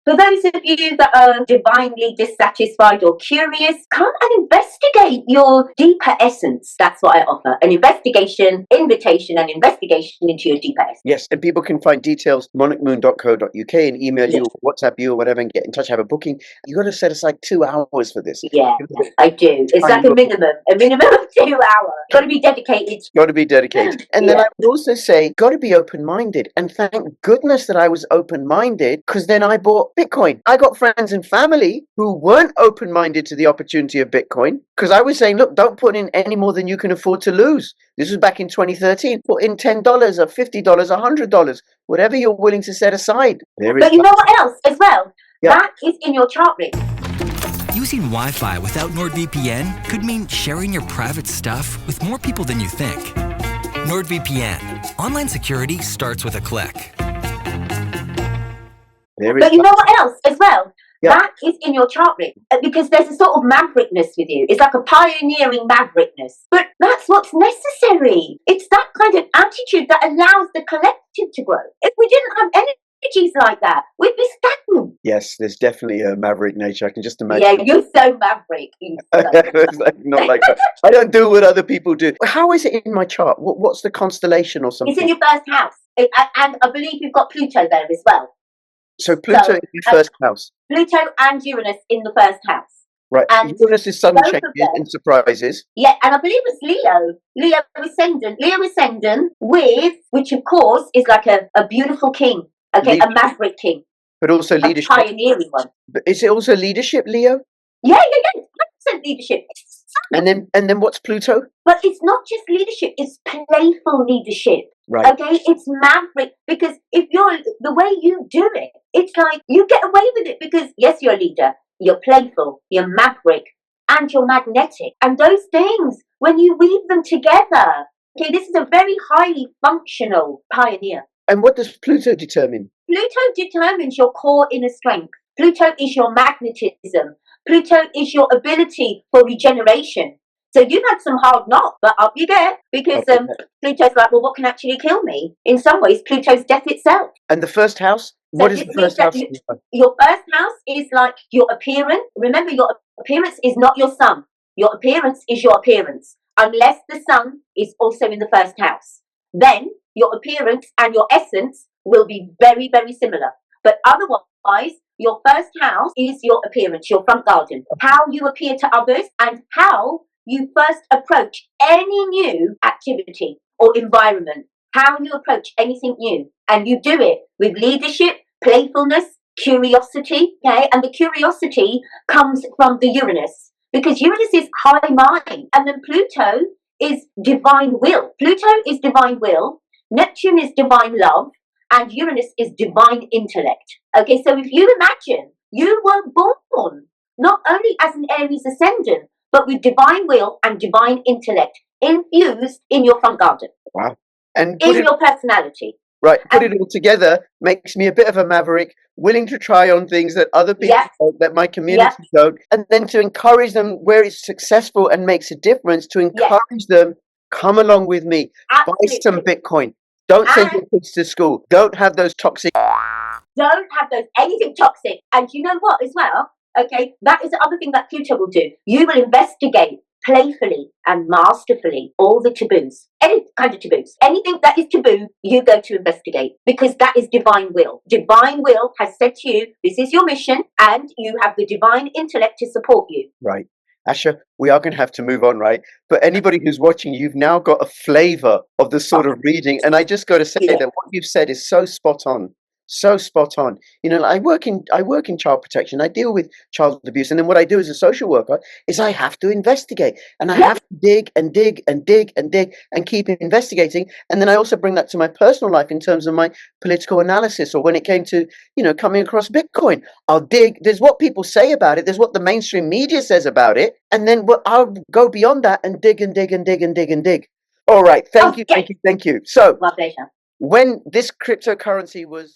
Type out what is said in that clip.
For those of you that are divinely dissatisfied or curious, come and investigate your deeper essence. That's what I offer. An invitation and investigation into your deeper essence. Yes, and people can find details monarchmoon.co.uk and email you, WhatsApp you, or whatever, and get in touch, have a booking. You got to set aside 2 hours for this. Yeah, I do. It's like a minimum of 2 hours. Got to be dedicated. Got to be dedicated. And then I would also say, got to be open-minded. And thank goodness that I was open-minded, because then I bought Bitcoin. I got friends and family who weren't open-minded to the opportunity of Bitcoin, because I was saying, look, don't put in any more than you can afford to lose. This was back in 2013. Put in $10 or $50 or $100, whatever you're willing to set aside. But you know what else as well? Yeah. That is in your chart read. Using Wi-Fi without NordVPN could mean sharing your private stuff with more people than you think. NordVPN. Online security starts with a click. But you know what else as well? Yeah. That is in your chart read, because there's a sort of maverickness with you. It's like a pioneering maverickness. But that's what's necessary. It's that kind of attitude that allows the collective to grow. If we didn't have energies like that, we'd be stagnant. Yes, there's definitely a maverick nature. I can just imagine. Yeah, you're so maverick. Not like that. I don't do what other people do. How is it in my chart? What's the constellation or something? It's in your first house. And I believe you've got Pluto there as well. So Pluto in your first house. Pluto and Uranus in the first house. Right. And Uranus is sudden changes and surprises. Yeah, and I believe it's Leo. Leo ascendant with, which of course is like a beautiful king. Okay, a maverick king. But also leadership. A pioneering one. But is it also leadership, Leo? Yeah. 100% leadership. And then what's Pluto? But it's not just leadership, it's playful leadership. Right. Okay, it's maverick, because if you're the way you do it, it's like you get away with it because yes, you're a leader, you're playful, you're maverick, and you're magnetic. And those things, when you weave them together, okay, this is a very highly functional pioneer. And what does Pluto determine? Pluto determines your core inner strength. Pluto is your magnetism. Pluto is your ability for regeneration. So you've had some hard knocks, but up you get, because Pluto's like, well, what can actually kill me? In some ways, Pluto's death itself. And the first house? What is the first house? Your first house is like your appearance. Remember, your appearance is not your sun. Your appearance is your appearance, unless the sun is also in the first house. Then your appearance and your essence will be very, very similar. But otherwise, your first house is your appearance, your front garden, how you appear to others and how you first approach any new activity or environment, how you approach anything new. And you do it with leadership, playfulness, curiosity, okay? And the curiosity comes from the Uranus, because Uranus is high mind, and then Pluto is divine will. Pluto is divine will, Neptune is divine love, and Uranus is divine intellect. Okay, so if you imagine you were born not only as an Aries ascendant, but with divine will and divine intellect infused in your front garden. Wow. And in your personality. Right, put it all together makes me a bit of a maverick, willing to try on things that other people don't, that my community don't, and then to encourage them where it's successful and makes a difference, to encourage them, come along with me, buy some Bitcoin. Don't send your kids to school. Don't have those toxic... Don't have those, anything toxic. And you know what as well? Okay, that is the other thing that Pluto will do. You will investigate playfully and masterfully all the taboos. Any kind of taboos. Anything that is taboo, you go to investigate, because that is divine will. Divine will has said to you, this is your mission, and you have the divine intellect to support you. Right. Asha, we are going to have to move on, right? But anybody who's watching, you've now got a flavor of the sort of reading. And I just got to say that what you've said is so spot on. So spot on. You know, I work in child protection. I deal with child abuse, and then what I do as a social worker is I have to investigate, and I have to dig and dig and dig and dig and keep investigating. And then I also bring that to my personal life in terms of my political analysis, or when it came to, you know, coming across Bitcoin. I'll dig. There's what people say about it. There's what the mainstream media says about it, and then I'll go beyond that and dig and dig and dig and dig and dig. All right. Thank you. So, my pleasure. When this cryptocurrency was